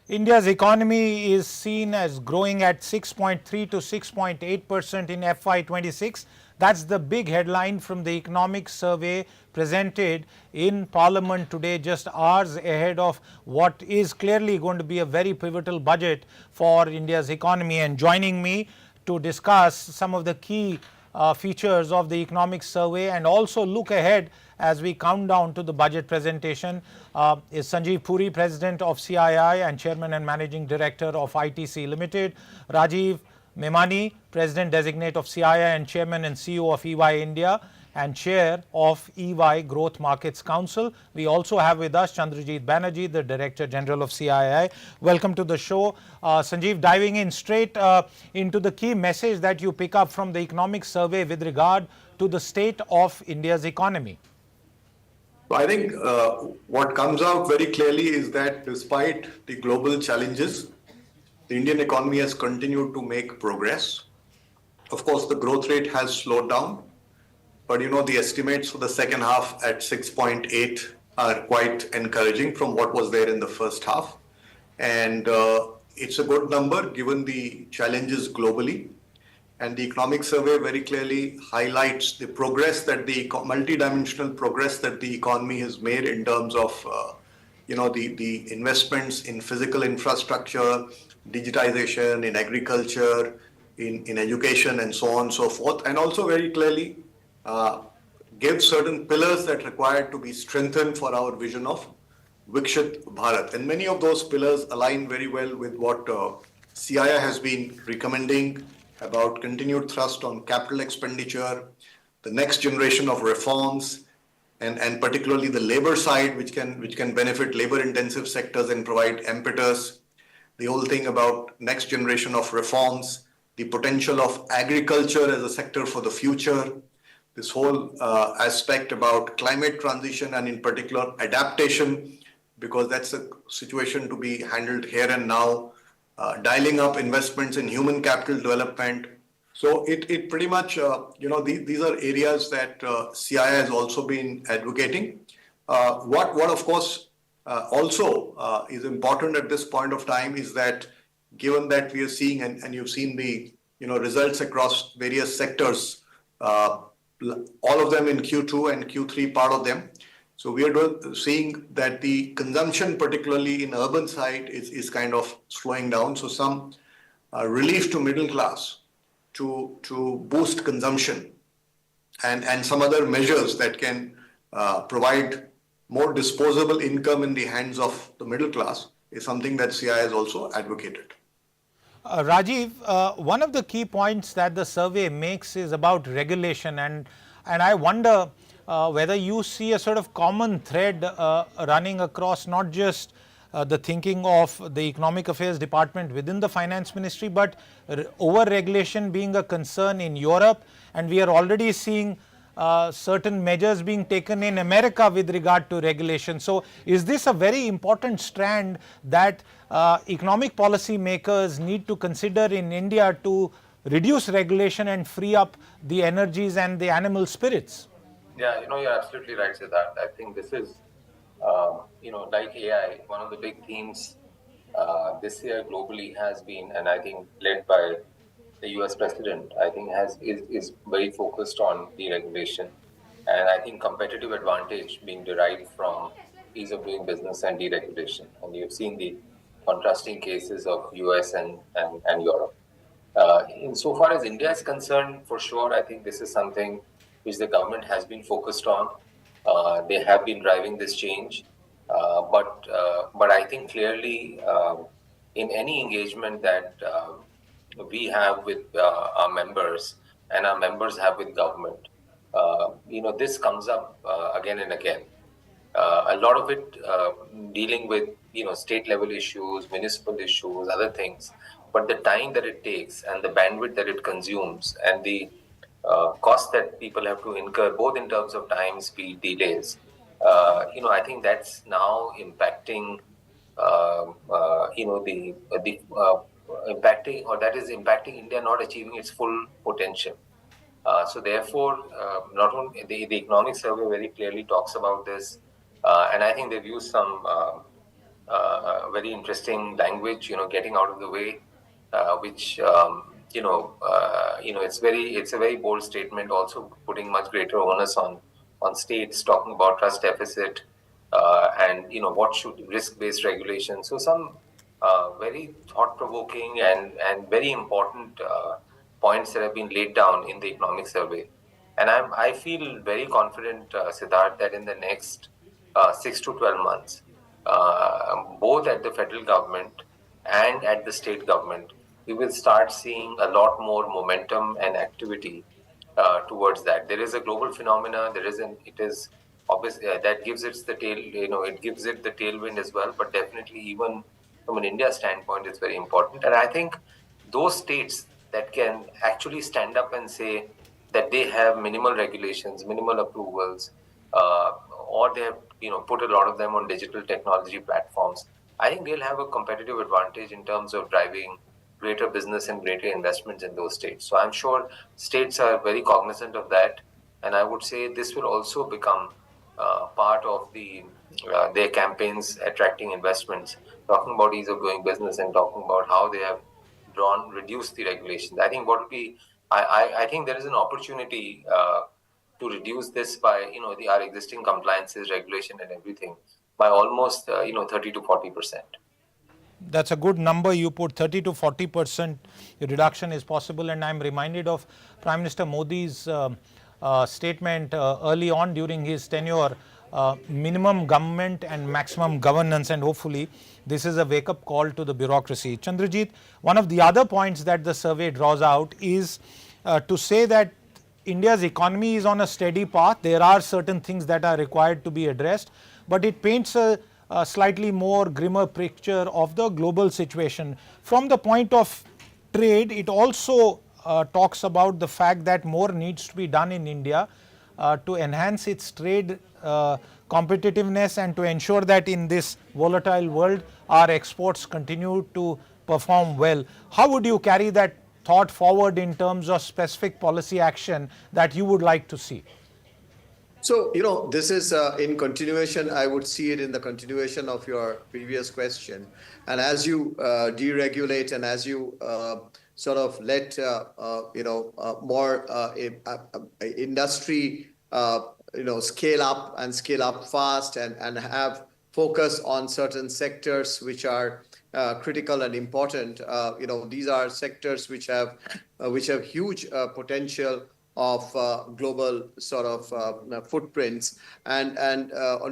India's economy is seen as growing at 6.3 to 6.8% in FY26. That's the big headline from the economic survey presented in Parliament today, just hours ahead of what is clearly going to be a very pivotal budget for India's economy. And joining me to discuss some of the key features of the economic survey and also look ahead as we count down to the budget presentation is Sanjiv Puri, President of CII and Chairman and Managing Director of ITC Limited, Rajiv Memani, President Designate of CII and Chairman and CEO of EY India and Chair of EY Growth Markets Council. We also have with us Chandrajit Banerjee, the Director General of CII. Welcome to the show. Sanjeev, diving in straight into the key message that you pick up from the economic survey with regard to the state of India's economy. I think what comes out very clearly is that despite the global challenges, the Indian economy has continued to make progress. Of course, the growth rate has slowed down, but the estimates for the second half at 6.8 are quite encouraging from what was there in the first half. And it's a good number given the challenges globally. And the economic survey very clearly highlights the progress that the multidimensional progress that the economy has made in terms of the investments in physical infrastructure, digitization, in agriculture, in education, and so on and so forth, and also very clearly gives certain pillars that require to be strengthened for our vision of Viksit Bharat. And many of those pillars align very well with what CII has been recommending about continued thrust on capital expenditure, the next generation of reforms, and particularly the labor side, which can benefit labor-intensive sectors and provide impetus. The whole thing about next generation of reforms, the potential of agriculture as a sector for the future, this whole aspect about climate transition and in particular adaptation, because that's a situation to be handled here and now, dialing up investments in human capital development. So it pretty much, these are areas that CII has also been advocating. What of course also is important at this point of time is that given that we are seeing, and you've seen the results across various sectors, all of them in Q2 and Q3, part of them. So we are seeing that the consumption, particularly in urban side, is kind of slowing down. So some relief to middle class to boost consumption and some other measures that can provide more disposable income in the hands of the middle class is something that CII has also advocated. Rajiv, one of the key points that the survey makes is about regulation, and I wonder whether you see a sort of common thread running across not just the thinking of the Economic Affairs Department within the Finance Ministry, but over-regulation being a concern in Europe, and we are already seeing certain measures being taken in America with regard to regulation. So is this a very important strand that economic policy makers need to consider in India to reduce regulation and free up the energies and the animal spirits? Yeah, you're absolutely right, Siddharth. I think this is, like AI, one of the big themes this year globally has been, and I think led by the US President, I think is very focused on deregulation, and I think competitive advantage being derived from ease of doing business and deregulation. And you've seen the contrasting cases of US and Europe. Insofar as India is concerned, for sure, I think this is something which the government has been focused on. They have been driving this change, but I think clearly in any engagement that we have with our members and our members have with government, this comes up again and again. A lot of it dealing with state level issues, municipal issues, other things, but the time that it takes and the bandwidth that it consumes and the cost that people have to incur, both in terms of time, speed, delays, I think that's now impacting, impacting India not achieving its full potential. So therefore, not only the economic survey very clearly talks about this, and I think they've used some very interesting language, getting out of the way, which it's a very bold statement, also putting much greater onus on states, talking about trust deficit, and what should risk-based regulation. So some very thought-provoking and very important points that have been laid down in the economic survey. And I feel very confident, Siddharth, that in the next 6 to 12 months, both at the federal government and at the state government, we will start seeing a lot more momentum and activity towards that. There is a global phenomena. It is obvious that gives it the tail. It gives it the tailwind as well. But definitely, even from an India standpoint, it's very important. And I think those states that can actually stand up and say that they have minimal regulations, minimal approvals, or they have put a lot of them on digital technology platforms, I think they'll have a competitive advantage in terms of driving greater business and greater investments in those states. So I'm sure states are very cognizant of that, and I would say this will also become part of their campaigns attracting investments, talking about ease of doing business and talking about how they have reduced the regulations. I think I think there is an opportunity to reduce this by our existing compliances, regulation, and everything by almost 30 to 40%. That's a good number. You put 30 to 40% reduction is possible, and I'm reminded of Prime Minister Modi's statement early on during his tenure, minimum government and maximum governance, and hopefully this is a wake-up call to the bureaucracy. Chandrajit, one of the other points that the survey draws out is to say that India's economy is on a steady path. There are certain things that are required to be addressed, but it paints a slightly more grimmer picture of the global situation. From the point of trade, it also talks about the fact that more needs to be done in India to enhance its trade competitiveness and to ensure that in this volatile world our exports continue to perform well. How would you carry that thought forward in terms of specific policy action that you would like to see? So, this is in continuation. I would see it in the continuation of your previous question. And as you deregulate and as you sort of let, more industry, scale up and scale up fast and have focus on certain sectors which are critical and important. These are sectors which have huge potential of global sort of footprints, and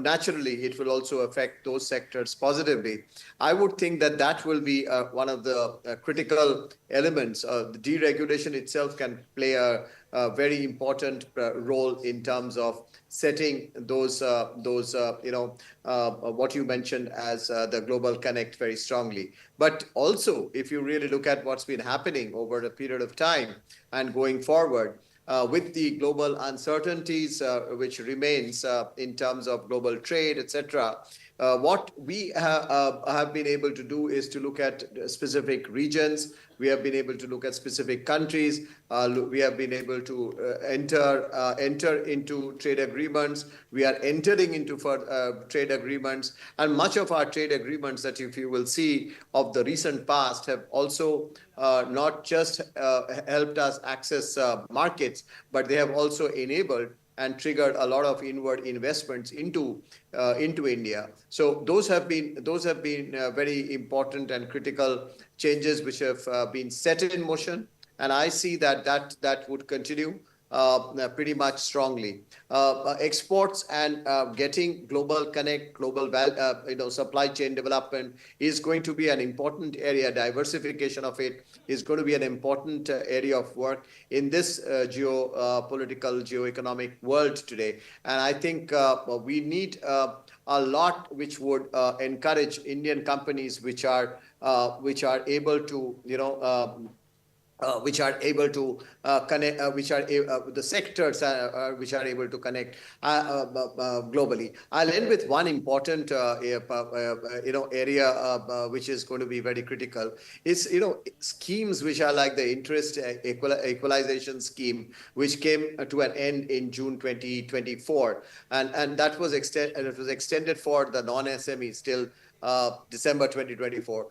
naturally it will also affect those sectors positively. I would think that will be one of the critical elements. The deregulation itself can play a very important role in terms of setting those what you mentioned as the global connect very strongly. But also, if you really look at what's been happening over a period of time and going forward, with the global uncertainties which remains in terms of global trade, etc. What we have been able to do is to look at specific regions. We have been able to look at specific countries. We have been able to enter into trade agreements. We are entering into trade agreements. And much of our trade agreements that if you will see of the recent past have also not just helped us access markets, but they have also enabled and triggered a lot of inward investments into India. So those have been very important and critical changes which have been set in motion, and I see that would continue pretty much strongly. Exports and getting global connect, global supply chain development is going to be an important area. Diversification of it is going to be an important area of work in this geopolitical, geoeconomic world today. And I think we need a lot which would encourage Indian companies which are able to which are able to connect, the sectors which are able to connect globally. I'll end with one important area which is going to be very critical. It's schemes which are like the interest equalization scheme, which came to an end in June 2024, and that was extended for the non-SMEs till December 2024.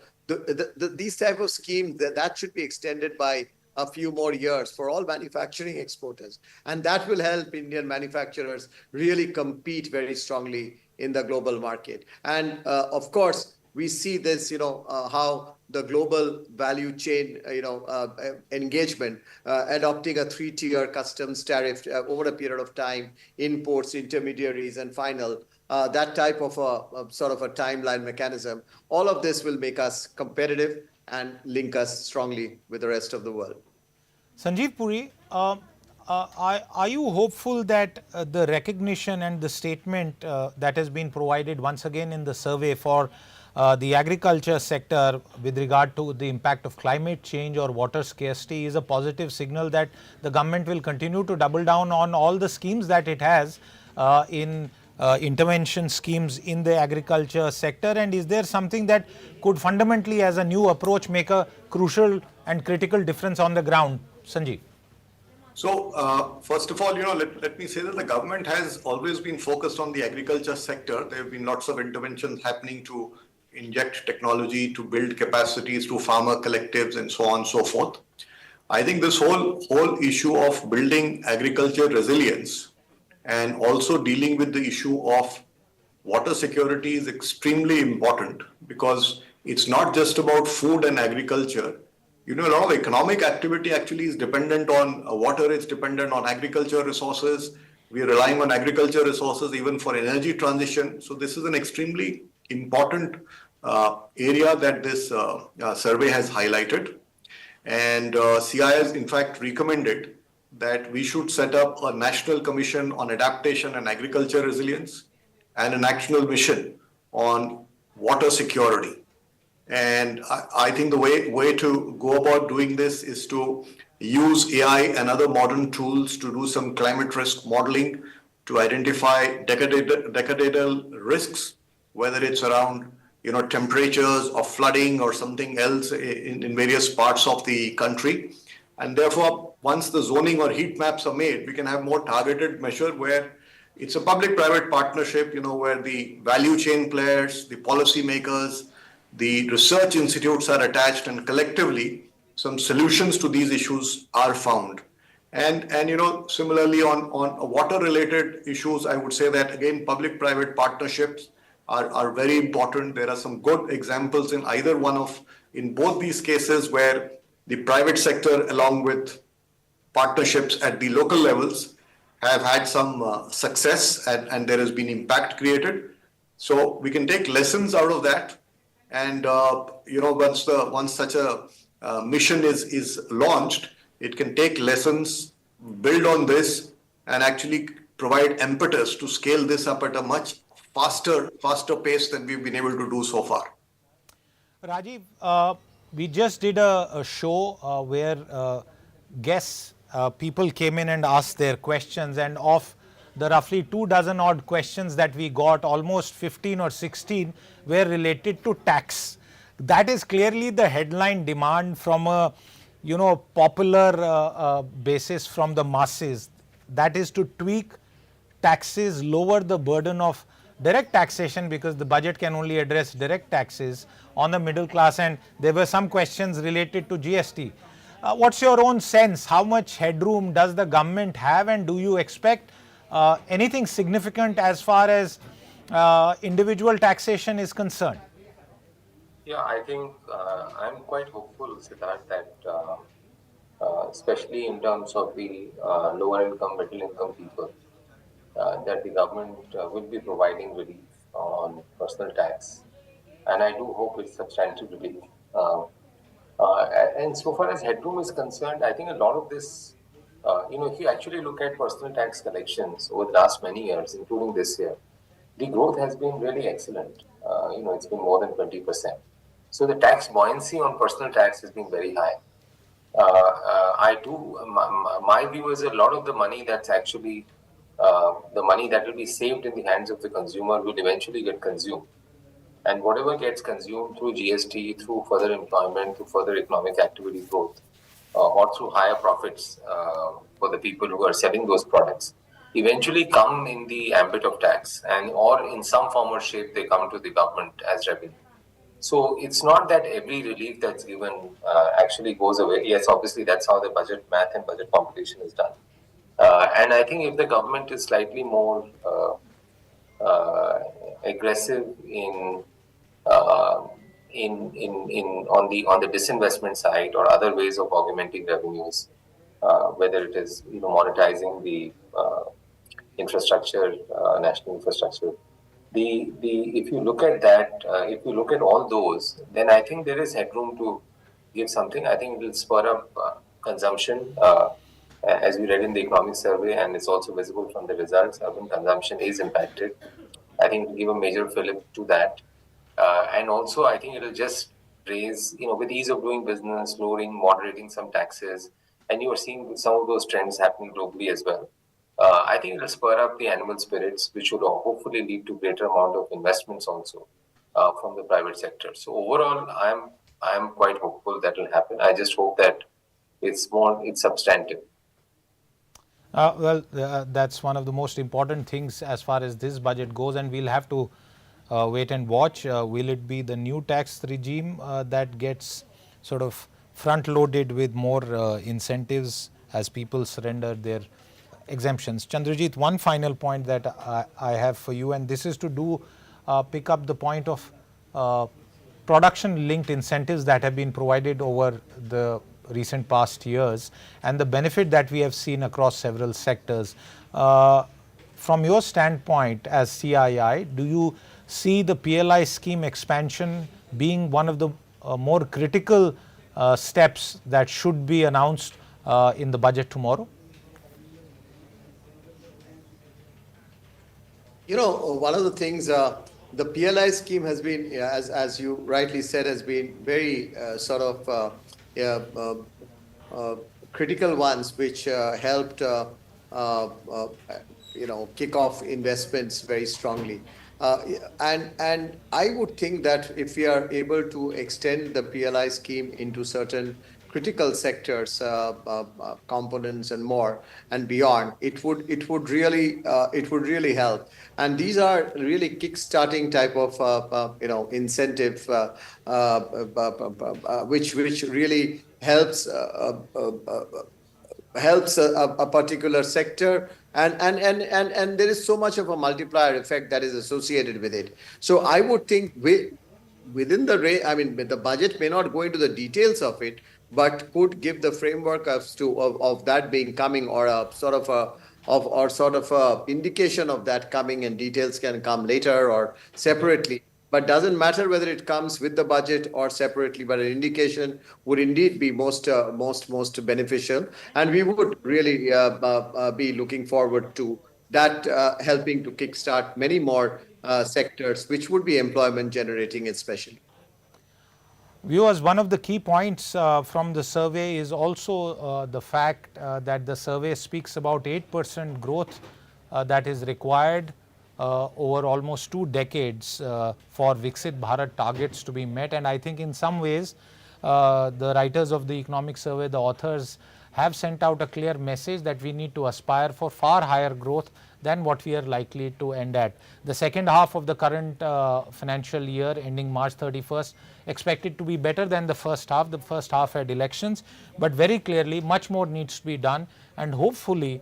These type of schemes, that should be extended by a few more years for all manufacturing exporters. And that will help Indian manufacturers really compete very strongly in the global market. And of course, we see this, how the global value chain, engagement, adopting a three-tier customs tariff over a period of time, imports, intermediaries, and final, that type of a sort of a timeline mechanism. All of this will make us competitive and link us strongly with the rest of the world. Sanjiv Puri, are you hopeful that the recognition and the statement that has been provided once again in the survey for the agriculture sector with regard to the impact of climate change or water scarcity is a positive signal that the government will continue to double down on all the schemes that it has in intervention schemes in the agriculture sector? And is there something that could fundamentally, as a new approach, make a crucial and critical difference on the ground? Sanjeev. So, first of all, let me say that the government has always been focused on the agriculture sector. There have been lots of interventions happening to inject technology, to build capacities to farmer collectives and so on and so forth. I think this whole issue of building agriculture resilience and also dealing with the issue of water security is extremely important, because it's not just about food and agriculture. A lot of economic activity actually is dependent on water, it's dependent on agriculture resources. We are relying on agriculture resources even for energy transition. So this is an extremely important area that this survey has highlighted. And CII has in fact recommended that we should set up a national commission on adaptation and agriculture resilience and a national mission on water security. And I think the way to go about doing this is to use AI and other modern tools to do some climate risk modeling, to identify decadal risks, whether it's around temperatures or flooding or something else in various parts of the country. And therefore, once the zoning or heat maps are made, we can have more targeted measure where it's a public-private partnership, where the value chain players, the policymakers, the research institutes are attached, and collectively some solutions to these issues are found. And similarly on water-related issues, I would say that again, public-private partnerships are very important. There are some good examples in both these cases where the private sector, along with partnerships at the local levels, have had some success and there has been impact created. So we can take lessons out of that. And once such a mission is launched, it can take lessons, build on this, and actually provide impetus to scale this up at a much faster pace than we've been able to do so far. Rajiv, we just did a show where guests, people came in and asked their questions, and of the roughly 24 odd questions that we got, almost 15 or 16 were related to tax. That is clearly the headline demand from a popular basis from the masses. That is to tweak taxes, lower the burden of direct taxation, because the budget can only address direct taxes on the middle class. And there were some questions related to GST. What's your own sense? How much headroom does the government have, and do you expect anything significant as far as individual taxation is concerned? Yeah, I think I'm quite hopeful, Siddharth, that especially in terms of the lower income, middle income people, that the government will be providing relief on personal tax. And I do hope it's substantial relief. And so far as headroom is concerned, I think a lot of this, if you actually look at personal tax collections over the last many years, including this year, the growth has been really excellent. It's been more than 20%. So the tax buoyancy on personal tax has been very high. My view is a lot of the money that's actually the money that will be saved in the hands of the consumer will eventually get consumed. And whatever gets consumed through GST, through further employment, through further economic activity growth, or through higher profits for the people who are selling those products, eventually come in the ambit of tax, or in some form or shape they come to the government as revenue. So it's not that every relief that's given actually goes away. Yes, obviously that's how the budget math and budget computation is done. And I think if the government is slightly more aggressive uh, in on the disinvestment side or other ways of augmenting revenues, whether it is monetizing the infrastructure, national infrastructure. The if you look at that, if you look at all those, then I think there is headroom to give something. I think it will spur up consumption. As we read in the economic survey, and it's also visible from the results, urban consumption is impacted. I think to give a major fillip to that. And also, I think it'll just raise, with ease of doing business, lowering, moderating some taxes. And you are seeing some of those trends happening globally as well. I think it'll spur up the animal spirits, which would hopefully lead to greater amount of investments also from the private sector. So overall, I'm quite hopeful that will happen. I just hope that it's substantive. That's one of the most important things as far as this budget goes, and we'll have to wait and watch. Will it be the new tax regime that gets sort of front loaded with more incentives as people surrender their exemptions? Chandrajit, one final point that I have for you, and this is to do pick up the point of production linked incentives that have been provided over the recent past years and the benefit that we have seen across several sectors. From your standpoint as CII, do you see the PLI scheme expansion being one of the more critical steps that should be announced in the budget tomorrow? One of the things, the PLI scheme has been, as you rightly said, has been very sort of critical ones, which helped kick off investments very strongly. And I would think that if we are able to extend the PLI scheme into certain critical sectors, components and more and beyond, it would really help. And these are really kick-starting type of incentive, which really helps a particular sector, and there is so much of a multiplier effect that is associated with it. So I would think within the range, I mean, the budget may not go into the details of it, but could give the framework of that being coming, or a sort of a indication of that coming, and details can come later or separately. But doesn't matter whether it comes with the budget or separately, but an indication would indeed be most beneficial. And we would really be looking forward to that helping to kickstart many more sectors, which would be employment generating especially. Viewers, one of the key points from the survey is also the fact that the survey speaks about 8% growth that is required over almost 2 decades for Viksit Bharat targets to be met. And I think in some ways the writers of the economic survey, the authors, have sent out a clear message that we need to aspire for far higher growth than what we are likely to end at. The second half of the current financial year ending March 31st expected to be better than the first half. The first half had elections, but very clearly much more needs to be done, and hopefully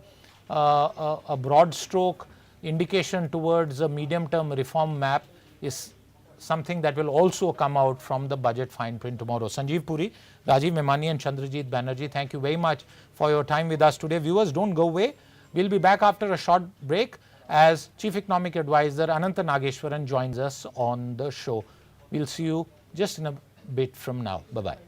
a broad stroke indication towards a medium term reform map is something that will also come out from the budget fine print tomorrow. Sanjiv Puri, Rajiv Memani and Chandrajit Banerjee, thank you very much for your time with us today. Viewers, don't go away. We'll be back after a short break as Chief Economic Advisor Ananta Nageshwaran joins us on the show. We'll see you just in a bit from now. Bye-bye.